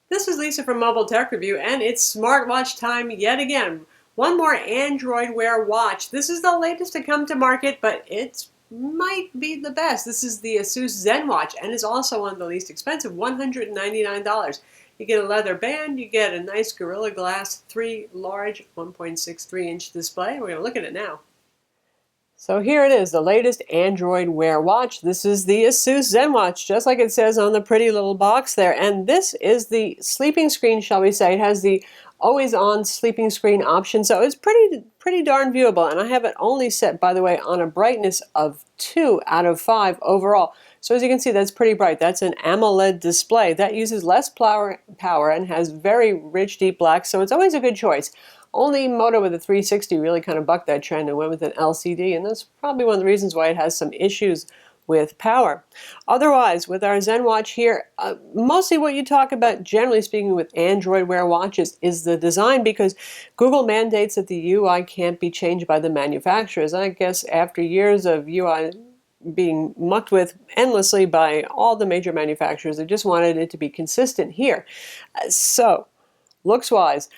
This is Lisa from Mobile Tech Review, and it's smartwatch time yet again. One more Android Wear watch. This is the latest to come to market, but it might be the best. This is the Asus ZenWatch, and is also one of the least expensive, $199. You get a leather band, you get a nice Gorilla Glass 3 large 1.63-inch display. We're going to look at it now. So here it is, the latest Android Wear watch. This is the Asus ZenWatch, just like it says on the pretty little box there. And this is the sleeping screen, shall we say. It has the always-on sleeping screen option, so it's pretty darn viewable. And I have it only set, by the way, on a brightness of 2 out of 5 overall. So as you can see, that's pretty bright. That's an AMOLED display. That uses less power and has very rich deep black, so it's always a good choice. Only Moto with a 360 really kind of bucked that trend and went with an LCD, and that's probably one of the reasons why it has some issues with power. Otherwise, with our ZenWatch here, mostly what you talk about, generally speaking, with Android Wear watches is the design, because Google mandates that the UI can't be changed by the manufacturers. I guess after years of UI being mucked with endlessly by all the major manufacturers, they just wanted it to be consistent here. So, looks-wise,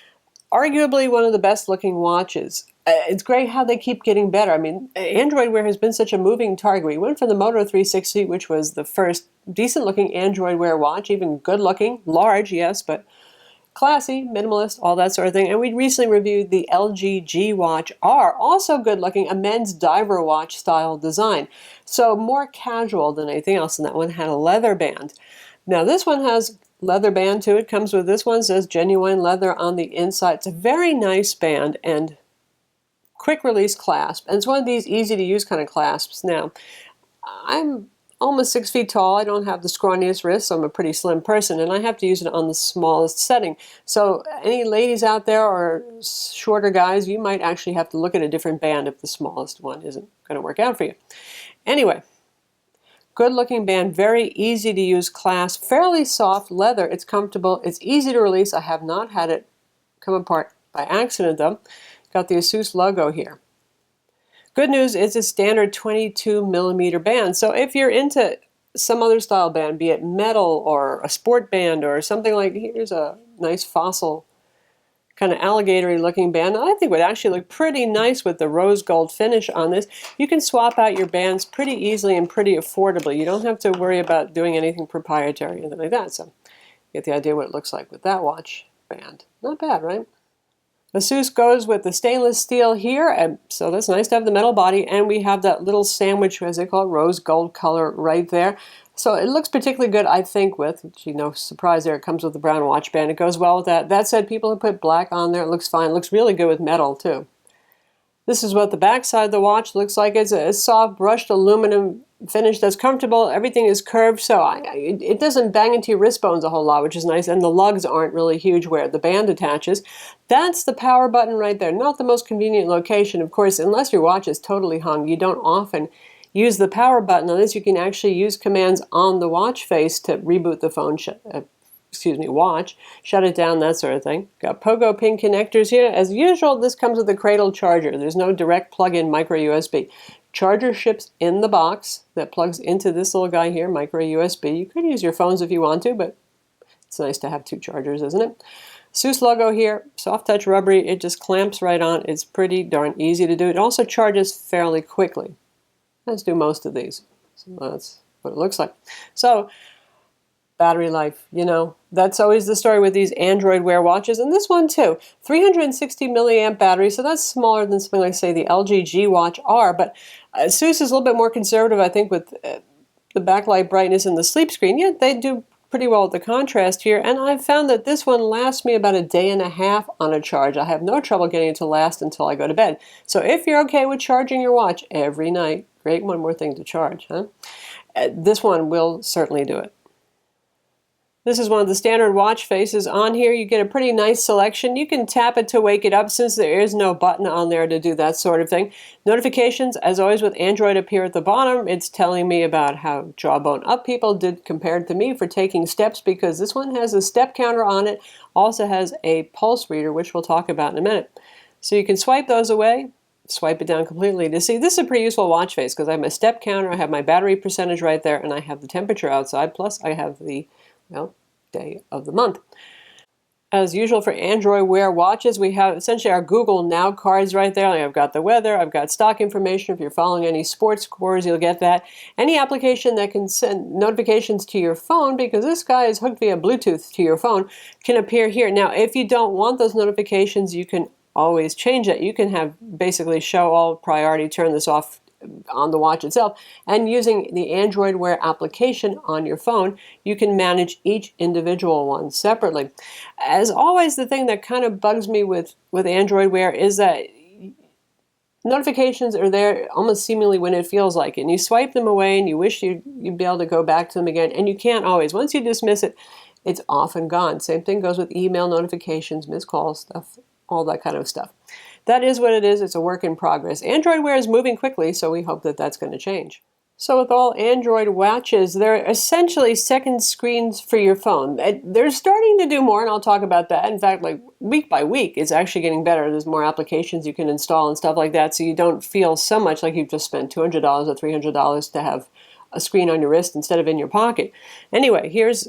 arguably one of the best looking watches. It's great how they keep getting better. I mean, Android Wear has been such a moving target. We went from the Moto 360, which was the first decent looking Android Wear watch, even good looking, large, yes, but classy, minimalist, all that sort of thing. And we recently reviewed the LG G Watch R, also good looking, a men's diver watch style design. So more casual than anything else, and that one had a leather band. Now this one has leather band to it. Comes with this one, says genuine leather on the inside. It's a very nice band and quick release clasp, and it's one of these easy to use kind of clasps. Now I'm almost 6 feet tall. I don't have the scrawniest wrists, so I'm a pretty slim person, and I have to use it on the smallest setting. So any ladies out there or shorter guys, you might actually have to look at a different band if the smallest one isn't going to work out for you. Anyway, good looking band, very easy to use clasp, fairly soft leather. It's comfortable, it's easy to release. I have not had it come apart by accident though. Got the Asus logo here. Good news is a standard 22mm band. So if you're into some other style band, be it metal or a sport band or something like, here's a nice fossil kind of alligatory looking band, I think would actually look pretty nice with the rose gold finish on this. You can swap out your bands pretty easily and pretty affordably. You don't have to worry about doing anything proprietary or anything like that. So you get the idea what it looks like with that watch band. Not bad, right? Asus goes with the stainless steel here, and so that's nice to have the metal body, and we have that little sandwich, as they call it, rose gold color right there. So it looks particularly good, I think, with, no surprise there, it comes with the brown watch band. It goes well with that. That said, people who put black on there, it looks fine. It looks really good with metal, too. This is what the back side of the watch looks like. It's a soft brushed aluminum finish that's comfortable. Everything is curved, so it doesn't bang into your wrist bones a whole lot, which is nice, and the lugs aren't really huge where the band attaches. That's the power button right there. Not the most convenient location, of course, unless your watch is totally hung. You don't often use the power button on this. You can actually use commands on the watch face to reboot the phone, watch, shut it down, that sort of thing. Got pogo pin connectors here. As usual, this comes with a cradle charger. There's no direct plug-in micro USB. Charger ships in the box that plugs into this little guy here, micro USB. You could use your phones if you want to, but it's nice to have two chargers, isn't it? Asus logo here, soft touch rubbery. It just clamps right on. It's pretty darn easy to do. It also charges fairly quickly, as do most of these. So that's what it looks like. So battery life, that's always the story with these Android Wear watches, and this one too. 360 milliamp battery, so that's smaller than something like, say, the LG G Watch R, but Asus is a little bit more conservative, I think, with the backlight brightness and the sleep screen. Yeah, they do pretty well with the contrast here, and I've found that this one lasts me about a day and a half on a charge. I have no trouble getting it to last until I go to bed. So if you're okay with charging your watch every night, great, one more thing to charge, huh? This one will certainly do it. This is one of the standard watch faces on here. You get a pretty nice selection. You can tap it to wake it up since there is no button on there to do that sort of thing. Notifications, as always with Android, appear at the bottom. It's telling me about how jawbone up people did compared to me for taking steps, because this one has a step counter on it. Also has a pulse reader, which we'll talk about in a minute. So you can swipe those away, swipe it down completely to see. This is a pretty useful watch face because I have my step counter, I have my battery percentage right there, and I have the temperature outside, plus I have the, well, day of the month. As usual for Android Wear watches, we have essentially our Google Now cards right there. Like I've got the weather, I've got stock information. If you're following any sports scores, you'll get that. Any application that can send notifications to your phone, because this guy is hooked via Bluetooth to your phone, can appear here. Now, if you don't want those notifications, you can always change it. You can have basically show all priority, turn this off on the watch itself, and using the Android Wear application on your phone, you can manage each individual one separately. As always, the thing that kind of bugs me with Android Wear is that notifications are there almost seemingly when it feels like it, and you swipe them away and you wish you'd be able to go back to them again, and you can't always. Once you dismiss it, it's off and gone. Same thing goes with email notifications, missed calls, stuff, all that kind of stuff. That is what it is. It's a work in progress. Android Wear is moving quickly, so we hope that that's going to change. So with all Android watches, they're essentially second screens for your phone. They're starting to do more, and I'll talk about that. In fact, like week by week, it's actually getting better. There's more applications you can install and stuff like that, so you don't feel so much like you've just spent $200 or $300 to have a screen on your wrist instead of in your pocket. Anyway, here's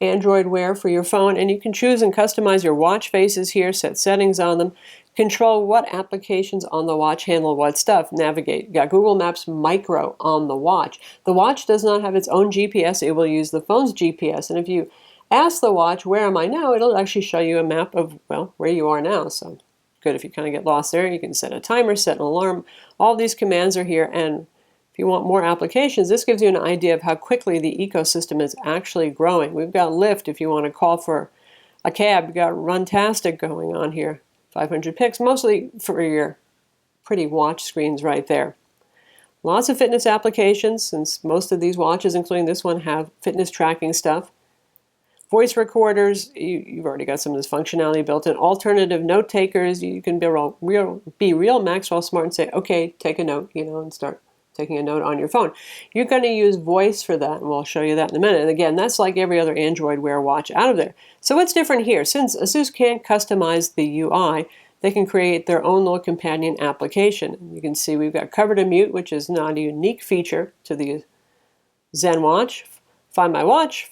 Android Wear for your phone, and you can choose and customize your watch faces here, set settings on them, control what applications on the watch handle what stuff, navigate. You got Google Maps Micro on the watch. The watch does not have its own GPS. It will use the phone's GPS, and if you ask the watch, where am I now, it'll actually show you a map of, well, where you are now. So good if you kind of get lost there. You can set a timer, set an alarm. All these commands are here, and if you want more applications, this gives you an idea of how quickly the ecosystem is actually growing. We've got Lyft if you want to call for a cab. You've got Runtastic going on here. 500 pics, mostly for your pretty watch screens right there. Lots of fitness applications, since most of these watches, including this one, have fitness tracking stuff. Voice recorders, you've already got some of this functionality built in. Alternative note takers, you can be real Maxwell smart and say, okay, take a note, and start taking a note on your phone. You're going to use voice for that, and we'll show you that in a minute. And again, that's like every other Android Wear watch out of there. So what's different here? Since Asus can't customize the UI, they can create their own little companion application. You can see we've got cover to mute, which is not a unique feature to the ZenWatch. Find my watch.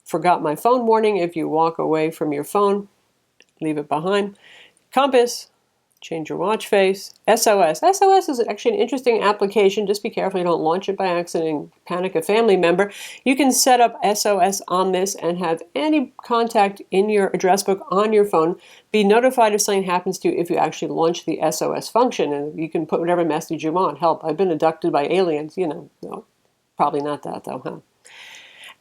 Forgot my phone warning. If you walk away from your phone, leave it behind. Compass. Change your watch face. SOS. SOS is actually an interesting application. Just be careful you don't launch it by accident and panic a family member. You can set up SOS on this and have any contact in your address book on your phone be notified if something happens to you if you actually launch the SOS function. And you can put whatever message you want. Help, I've been abducted by aliens. No, probably not that though, huh?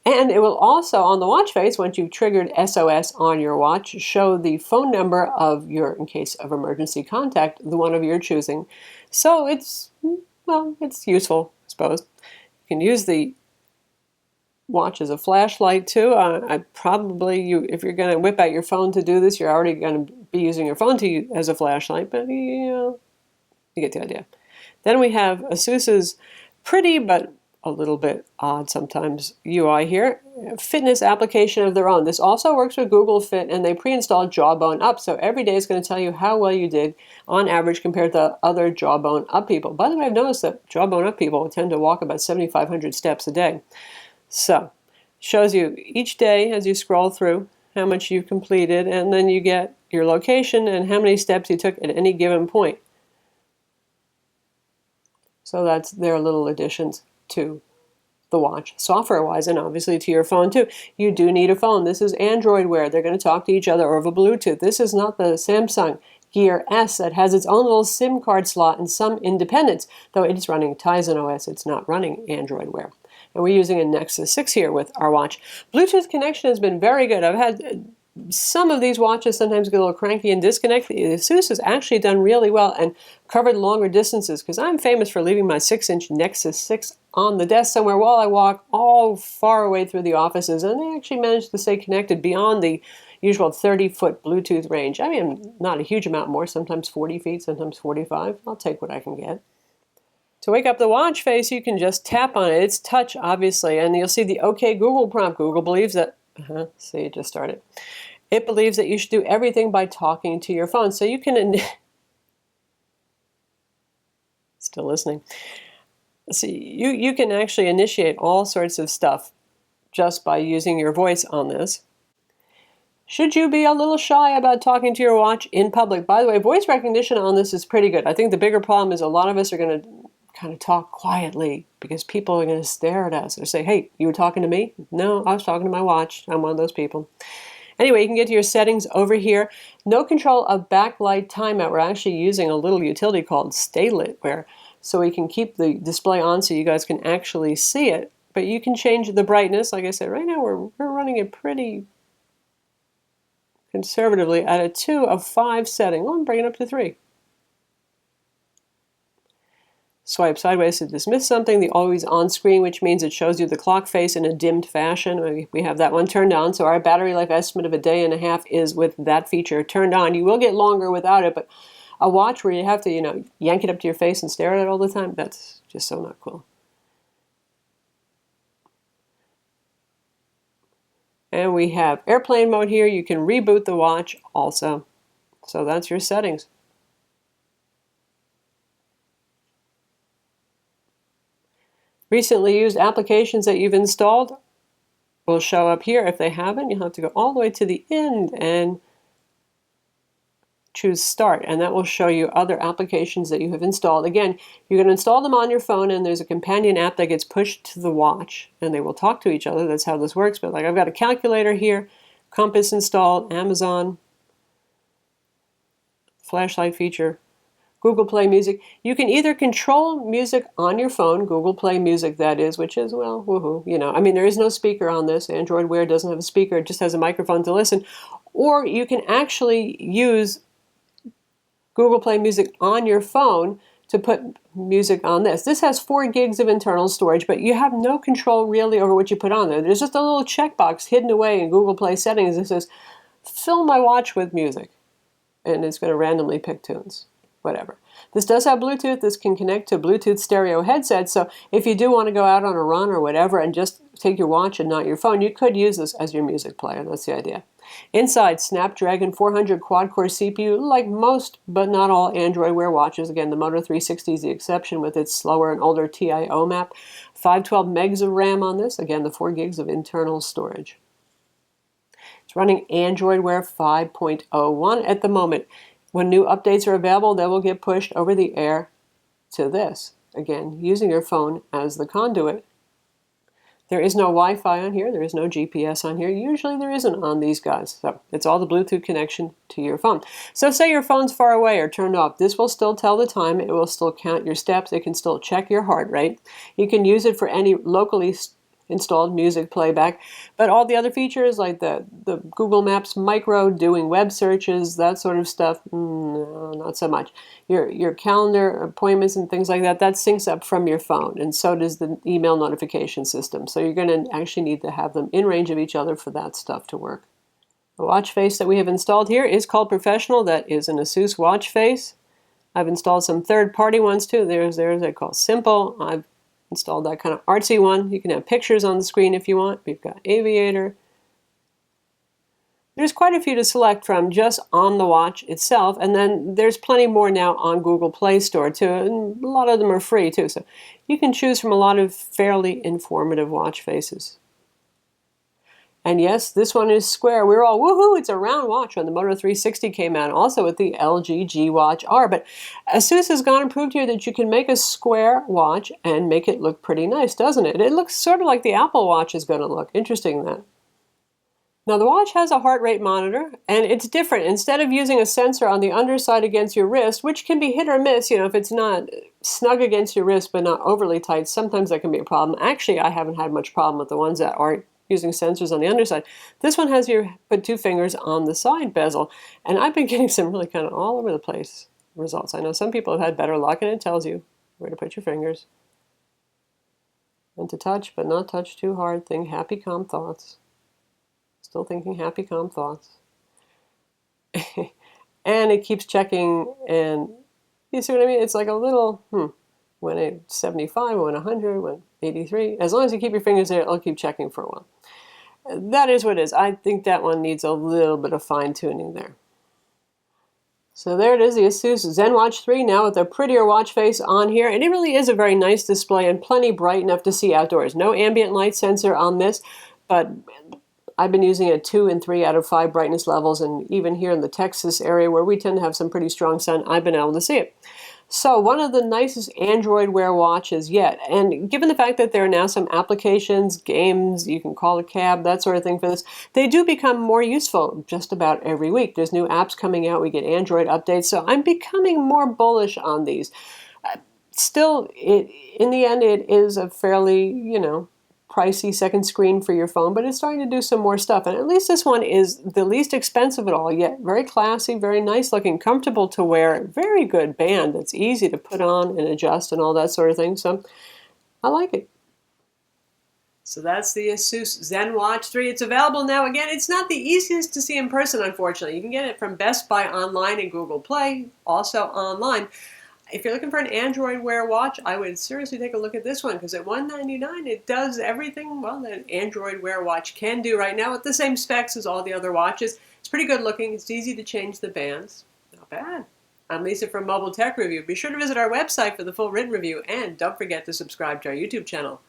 And it will also, on the watch face, once you've triggered SOS on your watch, show the phone number of your, in case of emergency contact, the one of your choosing. So it's useful, I suppose. You can use the watch as a flashlight too. If you're going to whip out your phone to do this, you're already going to be using your phone as a flashlight, but you get the idea. Then we have Asus's pretty but a little bit odd sometimes UI here. Fitness application of their own. This also works with Google Fit, and they pre-installed Jawbone Up, so every day is going to tell you how well you did on average compared to other Jawbone Up people. By the way, I've noticed that Jawbone Up people tend to walk about 7,500 steps a day. So, shows you each day as you scroll through how much you've completed, and then you get your location and how many steps you took at any given point. So that's their little additions to the watch, software-wise, and obviously to your phone too. You do need a phone. This is Android Wear. They're going to talk to each other over Bluetooth. This is not the Samsung Gear S that has its own little SIM card slot and some independence, though it is running Tizen OS. It's not running Android Wear. And we're using a Nexus 6 here with our watch. Bluetooth connection has been very good. I've had some of these watches sometimes get a little cranky and disconnect. The Asus has actually done really well and covered longer distances, because I'm famous for leaving my 6-inch Nexus 6 on the desk somewhere while I walk all far away through the offices, and they actually managed to stay connected beyond the usual 30-foot Bluetooth range. I mean, not a huge amount more, sometimes 40 feet, sometimes 45. I'll take what I can get. To wake up the watch face, you can just tap on it. It's touch, obviously, and you'll see the OK Google prompt. Google believes that, see, it just started. It believes that you should do everything by talking to your phone. So you can, still listening. See, you can actually initiate all sorts of stuff just by using your voice on this. Should you be a little shy about talking to your watch in public? By the way, voice recognition on this is pretty good. I think the bigger problem is a lot of us are going to kind of talk quietly because people are going to stare at us or say, hey, you were talking to me? No, I was talking to my watch. I'm one of those people. Anyway, you can get to your settings over here. No control of backlight timeout. We're actually using a little utility called Stay Lit, so we can keep the display on so you guys can actually see it. But you can change the brightness. Like I said, right now we're running it pretty conservatively at a 2 of 5 setting. Well, I'm bringing it up to 3. Swipe sideways to dismiss something. The always on screen, which means it shows you the clock face in a dimmed fashion. We have that one turned on, so our battery life estimate of a day and a half is with that feature turned on. You will get longer without it, but a watch where you have to, yank it up to your face and stare at it all the time, that's just so not cool. And we have airplane mode here. You can reboot the watch also. So that's your settings. Recently used applications that you've installed will show up here. If they haven't, you'll have to go all the way to the end and choose Start, and that will show you other applications that you have installed. Again, you're going to install them on your phone, and there's a companion app that gets pushed to the watch, and they will talk to each other. That's how this works. But like I've got a calculator here, compass installed, Amazon, flashlight feature, Google Play Music. You can either control music on your phone, Google Play Music that is, which is, well, woohoo, I mean, there is no speaker on this. Android Wear doesn't have a speaker, it just has a microphone to listen. Or you can actually use Google Play Music on your phone to put music on this. This has 4 gigs of internal storage, but you have no control really over what you put on there. There's just a little checkbox hidden away in Google Play settings that says, fill my watch with music. And it's going to randomly pick tunes. Whatever. This does have Bluetooth. This can connect to Bluetooth stereo headsets. So if you do want to go out on a run or whatever and just take your watch and not your phone, you could use this as your music player. That's the idea. Inside, Snapdragon 400 quad-core CPU, like most but not all Android Wear watches. Again, the Moto 360 is the exception with its slower and older TIO map. 512 megs of RAM on this. Again, the 4 gigs of internal storage. It's running Android Wear 5.01 at the moment. When new updates are available, they will get pushed over the air to this. Again, using your phone as the conduit. There is no Wi-Fi on here. There is no GPS on here. Usually there isn't on these guys. So it's all the Bluetooth connection to your phone. So say your phone's far away or turned off. This will still tell the time. It will still count your steps. It can still check your heart rate. You can use it for any locally installed music playback, but all the other features like the Google Maps Micro, doing web searches, that sort of stuff, no, not so much. Your calendar appointments and things like that syncs up from your phone, and so does the email notification system. So you're going to actually need to have them in range of each other for that stuff to work. The watch face that we have installed here is called Professional. That is an Asus watch face. I've installed some third-party ones too. There's they call Simple. I've installed that kind of artsy one. You can have pictures on the screen if you want. We've got Aviator. There's quite a few to select from just on the watch itself, and then there's plenty more now on Google Play Store too, and a lot of them are free too, so you can choose from a lot of fairly informative watch faces. And yes, this one is square. We're all, woohoo, it's a round watch when the Moto 360 came out, also with the LG G Watch R. But Asus has gone and proved here that you can make a square watch and make it look pretty nice, doesn't it? It looks sort of like the Apple Watch is going to look. Interesting, that. Now, the watch has a heart rate monitor, and it's different. Instead of using a sensor on the underside against your wrist, which can be hit or miss, if it's not snug against your wrist but not overly tight, sometimes that can be a problem. Actually, I haven't had much problem with the ones that aren't using sensors on the underside. This one has you put 2 fingers on the side bezel, and I've been getting some really kind of all over the place results. I know some people have had better luck, and it tells you where to put your fingers. And to touch, but not touch too hard. Think happy, calm thoughts. Still thinking happy, calm thoughts. And it keeps checking, and you see what I mean? It's like a little, when it's 75, when 100, when 83. As long as you keep your fingers there, it'll keep checking for a while. That is what it is. I think that one needs a little bit of fine-tuning there. So there it is, the Asus ZenWatch 3 now with a prettier watch face on here. And it really is a very nice display and plenty bright enough to see outdoors. No ambient light sensor on this, but I've been using it 2 and 3 out of 5 brightness levels, and even here in the Texas area where we tend to have some pretty strong sun, I've been able to see it. So one of the nicest Android Wear watches yet. And given the fact that there are now some applications, games, you can call a cab, that sort of thing for this, they do become more useful just about every week. There's new apps coming out, we get Android updates, so I'm becoming more bullish on these. Still, in the end, it is a fairly, pricey second screen for your phone, but it's starting to do some more stuff. And at least this one is the least expensive at all, yet very classy, very nice looking, comfortable to wear, very good band that's easy to put on and adjust and all that sort of thing. So I like it. So that's the Asus ZenWatch 3. It's available now. Again, it's not the easiest to see in person, unfortunately. You can get it from Best Buy online and Google Play, also online. If you're looking for an Android Wear watch, I would seriously take a look at this one, because at $199 it does everything, well, that an Android Wear watch can do right now with the same specs as all the other watches. It's pretty good looking. It's easy to change the bands. Not bad. I'm Lisa from Mobile Tech Review. Be sure to visit our website for the full written review, and don't forget to subscribe to our YouTube channel.